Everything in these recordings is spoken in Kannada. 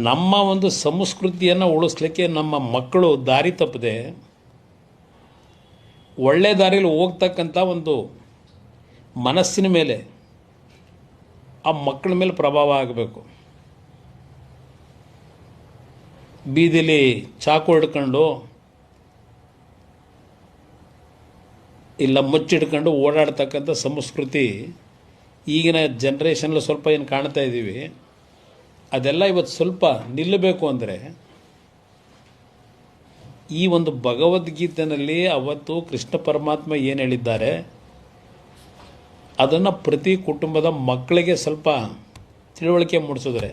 ನಮ್ಮ ಒಂದು ಸಂಸ್ಕೃತಿಯನ್ನು ಉಳಿಸ್ಲಿಕ್ಕೆ ನಮ್ಮ ಮಕ್ಕಳು ದಾರಿ ತಪ್ಪದೆ ಒಳ್ಳೆ ದಾರಿಯಲ್ಲಿ ಹೋಗ್ತಕ್ಕಂಥ ಒಂದು ಮನಸ್ಸಿನ ಮೇಲೆ ಆ ಮಕ್ಕಳ ಮೇಲೆ ಪ್ರಭಾವ ಆಗಬೇಕು. ಬೀದಿಲಿ ಚಾಕು ಹಿಡ್ಕೊಂಡು ಇಲ್ಲ ಮುಚ್ಚಿಡ್ಕೊಂಡು ಓಡಾಡ್ತಕ್ಕಂಥ ಸಂಸ್ಕೃತಿ ಈಗಿನ ಜನ್ರೇಷನಲ್ಲಿ ಸ್ವಲ್ಪ ಏನು ಕಾಣ್ತಾ ಇದ್ದೀವಿ. ಅದೆಲ್ಲ ಇವತ್ತು ಸ್ವಲ್ಪ ನಿಲ್ಲಬೇಕು ಅಂದರೆ ಈ ಒಂದು ಭಗವದ್ಗೀತೆಯಲ್ಲಿ ಅವತ್ತು ಕೃಷ್ಣ ಪರಮಾತ್ಮ ಏನು ಹೇಳಿದ್ದಾರೆ ಅದನ್ನು ಪ್ರತಿ ಕುಟುಂಬದ ಮಕ್ಕಳಿಗೆ ಸ್ವಲ್ಪ ತಿಳುವಳಿಕೆ ಮೂಡಿಸಿದ್ರೆ,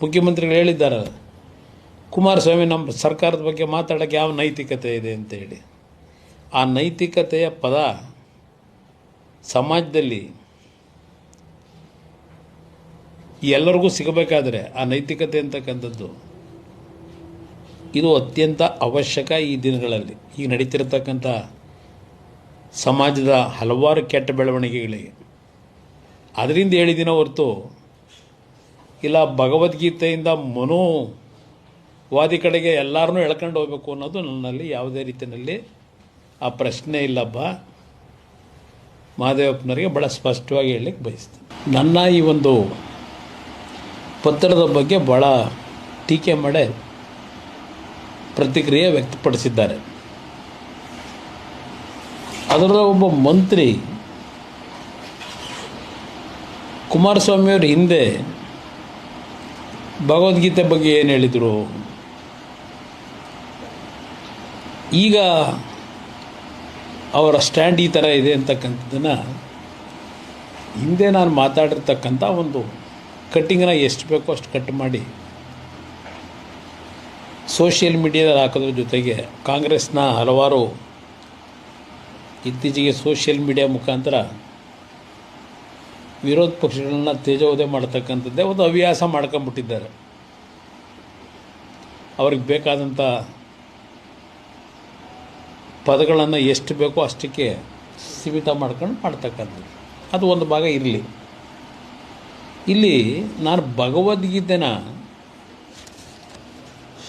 ಮುಖ್ಯಮಂತ್ರಿಗಳು ಹೇಳಿದ್ದಾರೆ ಕುಮಾರಸ್ವಾಮಿ ನಮ್ಮ ಸರ್ಕಾರದ ಬಗ್ಗೆ ಮಾತಾಡೋಕ್ಕೆ ಯಾವ ನೈತಿಕತೆ ಇದೆ ಅಂತೇಳಿ. ಆ ನೈತಿಕತೆಯ ಪದ ಸಮಾಜದಲ್ಲಿ ಎಲ್ಲರಿಗೂ ಸಿಗಬೇಕಾದ್ರೆ ಆ ನೈತಿಕತೆ ಅಂತಕ್ಕಂಥದ್ದು ಇದು ಅತ್ಯಂತ ಅವಶ್ಯಕ. ಈ ದಿನಗಳಲ್ಲಿ ಈಗ ನಡೀತಿರತಕ್ಕಂಥ ಸಮಾಜದ ಹಲವಾರು ಕೆಟ್ಟ ಬೆಳವಣಿಗೆಗಳಿಗೆ ಅದರಿಂದ ಹೇಳಿದಿನ ಹೊರತು ಇಲ್ಲ ಭಗವದ್ಗೀತೆಯಿಂದ ಮನೋವಾದಿ ಕಡೆಗೆ ಎಲ್ಲರನ್ನೂ ಎಳ್ಕೊಂಡು ಹೋಗಬೇಕು ಅನ್ನೋದು ನನ್ನಲ್ಲಿ ಯಾವುದೇ ರೀತಿಯಲ್ಲಿ ಆ ಪ್ರಶ್ನೆ ಇಲ್ಲಪ್ಪ. ಮಹದೇವಪ್ಪನವರಿಗೆ ಭಾಳ ಸ್ಪಷ್ಟವಾಗಿ ಹೇಳಲಿಕ್ಕೆ ಬಯಸ್ತೀನಿ. ನನ್ನ ಈ ಒಂದು ಪತ್ರದ ಬಗ್ಗೆ ಭಾಳ ಟೀಕೆ ಮಾಡಿ ಪ್ರತಿಕ್ರಿಯೆ ವ್ಯಕ್ತಪಡಿಸಿದ್ದಾರೆ. ಅದರ ಒಬ್ಬ ಮಂತ್ರಿ ಕುಮಾರಸ್ವಾಮಿಯವರು ಹಿಂದೆ ಭಗವದ್ಗೀತೆ ಬಗ್ಗೆ ಏನು ಹೇಳಿದರು, ಈಗ ಅವರ ಸ್ಟ್ಯಾಂಡ್ ಈ ಥರ ಇದೆ ಅಂತಕ್ಕಂಥದ್ದನ್ನು ಹಿಂದೆ ನಾನು ಮಾತಾಡಿರ್ತಕ್ಕಂಥ ಒಂದು ಕಟ್ಟಿಂಗನ್ನ ಎಷ್ಟು ಬೇಕೋ ಅಷ್ಟು ಕಟ್ ಮಾಡಿ ಸೋಷಿಯಲ್ ಮೀಡಿಯಾದಲ್ಲಿ ಹಾಕೋದ್ರ ಜೊತೆಗೆ ಕಾಂಗ್ರೆಸ್ನ ಹಲವಾರು ಇತ್ತೀಚೆಗೆ ಸೋಷಿಯಲ್ ಮೀಡಿಯಾ ಮುಖಾಂತರ ವಿರೋಧ ಪಕ್ಷಗಳನ್ನ ತೇಜೋವಧೆ ಮಾಡ್ತಕ್ಕಂಥದ್ದೇ ಒಂದು ಹವ್ಯಾಸ ಮಾಡ್ಕೊಂಬಿಟ್ಟಿದ್ದಾರೆ. ಅವ್ರಿಗೆ ಬೇಕಾದಂಥ ಪದಗಳನ್ನು ಎಷ್ಟು ಬೇಕೋ ಅಷ್ಟಕ್ಕೆ ಸೀಮಿತ ಮಾಡ್ಕೊಂಡು ಮಾಡ್ತಕ್ಕಂಥದ್ದು ಅದು ಒಂದು ಭಾಗ ಇರಲಿ. ಇಲ್ಲಿ ನಾನು ಭಗವದ್ಗೀತೆನ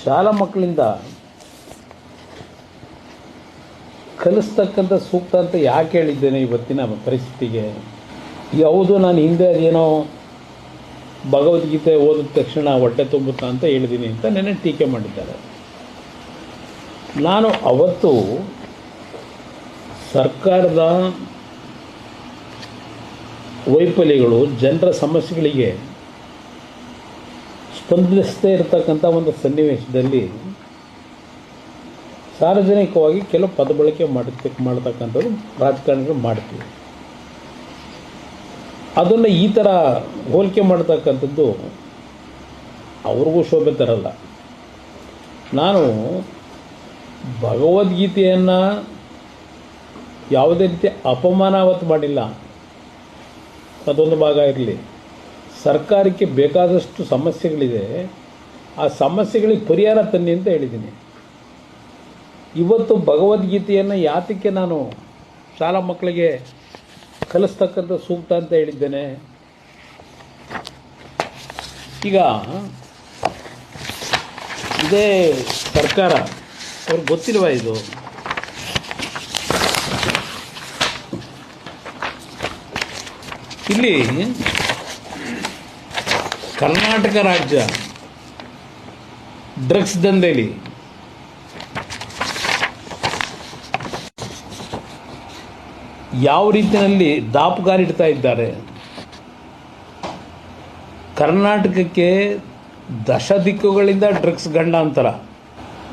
ಶಾಲಾ ಮಕ್ಕಳಿಂದ ಕಲಿಸ್ತಕ್ಕಂಥ ಸೂಕ್ತ ಅಂತ ಯಾಕೆ ಹೇಳಿದ್ದೇನೆ ಇವತ್ತಿನ ಪರಿಸ್ಥಿತಿಗೆ. ಯಾವುದು ನಾನು ಹಿಂದೆ ಅದೇನೋ ಭಗವದ್ಗೀತೆ ಓದಿದ ತಕ್ಷಣ ಹೊಟ್ಟೆ ತುಂಬುತ್ತಾ ಅಂತ ಹೇಳಿದ್ದೀನಿ ಅಂತ ನೆನ್ನೆ ಟೀಕೆ ಮಾಡಿದ್ದಾರೆ. ನಾನು ಅವತ್ತು ಸರ್ಕಾರದ ವೈಫಲ್ಯಗಳು ಜನರ ಸಮಸ್ಯೆಗಳಿಗೆ ಸ್ಪಂದಿಸದೇ ಇರತಕ್ಕಂಥ ಒಂದು ಸನ್ನಿವೇಶದಲ್ಲಿ ಸಾರ್ವಜನಿಕವಾಗಿ ಕೆಲವು ಪದ ಬಳಕೆ ಮಾಡ್ತಕ್ಕಂಥದ್ದು ರಾಜಕಾರಣಿಗಳು ಮಾಡ್ತೀವಿ. ಅದನ್ನು ಈ ಥರ ಹೋಲಿಕೆ ಮಾಡ್ತಕ್ಕಂಥದ್ದು ಅವ್ರಿಗೂ ಶೋಭೆ ತರಲ್ಲ. ನಾನು ಭಗವದ್ಗೀತೆಯನ್ನು ಯಾವುದೇ ರೀತಿ ಅಪಮಾನಾವತ್ತು ಮಾಡಿಲ್ಲ. ಅದೊಂದು ಭಾಗ ಇರಲಿ. ಸರ್ಕಾರಕ್ಕೆ ಬೇಕಾದಷ್ಟು ಸಮಸ್ಯೆಗಳಿದೆ, ಆ ಸಮಸ್ಯೆಗಳಿಗೆ ಪರಿಹಾರ ತನ್ನಿ ಅಂತ ಹೇಳಿದ್ದೀನಿ. ಇವತ್ತು ಭಗವದ್ಗೀತೆಯನ್ನು ಯಾತಕ್ಕೆ ನಾನು ಶಾಲಾ ಮಕ್ಕಳಿಗೆ ಕಲಿಸ್ತಕ್ಕಂಥ ಸೂಕ್ತ ಅಂತ ಹೇಳಿದ್ದೇನೆ. ಈಗ ಇದೇ ಸರ್ಕಾರ ಅವ್ರಿಗೆ ಗೊತ್ತಿಲ್ವಾ ಇದು? ಇಲ್ಲಿ ಕರ್ನಾಟಕ ರಾಜ್ಯ ಡ್ರಗ್ಸ್ ದಂಧೆಯಲ್ಲಿ ಯಾವ ರೀತಿಯಲ್ಲಿ ದಾಪುಗಾಲಿಡ್ತಾ ಇದ್ದಾರೆ. ಕರ್ನಾಟಕಕ್ಕೆ ದಶ ದಿಕ್ಕುಗಳಿಂದ ಡ್ರಗ್ಸ್ ಗಂಡಾಂತರ.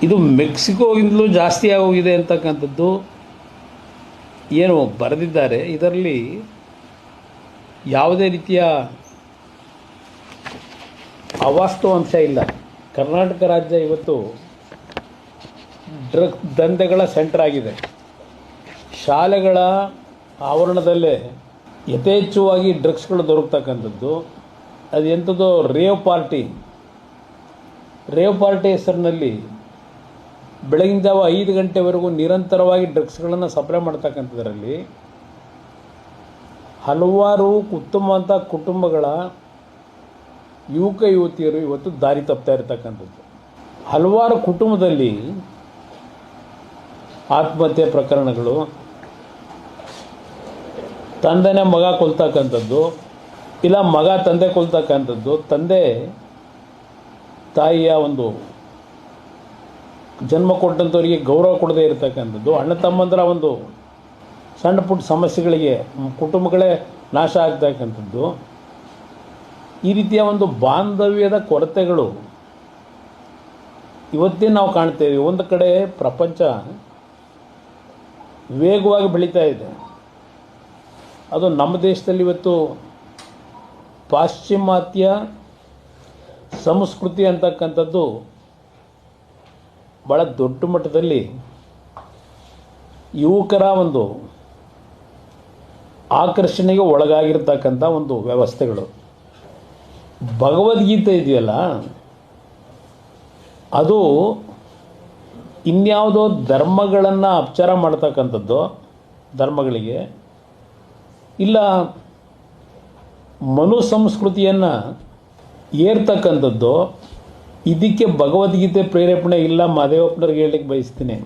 ಇದು ಮೆಕ್ಸಿಕೋಗಿಂತಲೂ ಜಾಸ್ತಿ ಆಗೋಗಿದೆ ಅಂತಕ್ಕಂಥದ್ದು ಏನು ಬರೆದಿದ್ದಾರೆ. ಇದರಲ್ಲಿ ಯಾವುದೇ ರೀತಿಯ ಅವಾಸ್ತವ ಅಂಶ ಇಲ್ಲ. ಕರ್ನಾಟಕ ರಾಜ್ಯ ಇವತ್ತು ಡ್ರಗ್ಸ್ ದಂಧೆಗಳ ಸೆಂಟರ್ ಆಗಿದೆ. ಶಾಲೆಗಳ ಆವರಣದಲ್ಲೇ ಯಥೇಚ್ಛವಾಗಿ ಡ್ರಗ್ಸ್ಗಳು ದೊರಕತಕ್ಕಂಥದ್ದು. ಅದು ಎಂಥದ್ದು ರೇವ್ ಪಾರ್ಟಿ ಹೆಸರಿನಲ್ಲಿ ಬೆಳಗಿನ ಜಾವ 5 ಗಂಟೆವರೆಗೂ ನಿರಂತರವಾಗಿ ಡ್ರಗ್ಸ್ಗಳನ್ನು ಸಪ್ಲೈ ಮಾಡ್ತಕ್ಕಂಥದ್ರಲ್ಲಿ ಹಲವಾರು ಉತ್ತಮವಂಥ ಕುಟುಂಬಗಳ ಯುವಕ ಯುವತಿಯರು ಇವತ್ತು ದಾರಿ ತಪ್ತಾ ಇರತಕ್ಕಂಥದ್ದು. ಹಲವಾರು ಕುಟುಂಬದಲ್ಲಿ ಆತ್ಮಹತ್ಯೆ ಪ್ರಕರಣಗಳು, ತಂದೆನೇ ಮಗ ಕೊಲ್ತಕ್ಕಂಥದ್ದು, ಇಲ್ಲ ಮಗ ತಂದೆ ಕೊಲ್ತಕ್ಕಂಥದ್ದು, ತಂದೆ ತಾಯಿಯ ಒಂದು ಜನ್ಮ ಕೊಟ್ಟಂಥವರಿಗೆ ಗೌರವ ಕೊಡದೇ ಇರತಕ್ಕಂಥದ್ದು, ಅಣ್ಣ ತಮ್ಮಂದರ ಒಂದು ಸಣ್ಣ ಪುಟ್ಟ ಸಮಸ್ಯೆಗಳಿಗೆ ಕುಟುಂಬಗಳೇ ನಾಶ ಆಗ್ತಕ್ಕಂಥದ್ದು, ಈ ರೀತಿಯ ಒಂದು ಬಾಂಧವ್ಯದ ಕೊರತೆಗಳು ಇವತ್ತೇ ನಾವು ಕಾಣ್ತೇವೆ. ಒಂದು ಕಡೆ ಪ್ರಪಂಚ ವೇಗವಾಗಿ ಬೆಳೀತಾ ಇದೆ. ಅದು ನಮ್ಮ ದೇಶದಲ್ಲಿ ಇವತ್ತು ಪಾಶ್ಚಿಮಾತ್ಯ ಸಂಸ್ಕೃತಿ ಅಂತಕ್ಕಂಥದ್ದು ಭಾಳ ದೊಡ್ಡ ಮಟ್ಟದಲ್ಲಿ ಯುವಕರ ಒಂದು ಆಕರ್ಷಣೆಗೆ ಒಳಗಾಗಿರ್ತಕ್ಕಂಥ ಒಂದು ವ್ಯವಸ್ಥೆಗಳು. ಭಗವದ್ಗೀತೆ ಇದೆಯಲ್ಲ, ಅದು ಇನ್ಯಾವುದೋ ಧರ್ಮಗಳನ್ನು ಅಪಚಾರ ಮಾಡ್ತಕ್ಕಂಥದ್ದು, ಧರ್ಮಗಳಿಗೆ ಇಲ್ಲ ಮನು ಸಂಸ್ಕೃತಿಯನ್ನು ಏರ್ತಕ್ಕಂಥದ್ದು, ಇದಕ್ಕೆ ಭಗವದ್ಗೀತೆ ಪ್ರೇರೇಪಣೆ ಇಲ್ಲ. ಮಹದೇವಪ್ಪನವ್ರಿಗೆ ಹೇಳಲಿಕ್ಕೆ ಬಯಸ್ತೀನಿ.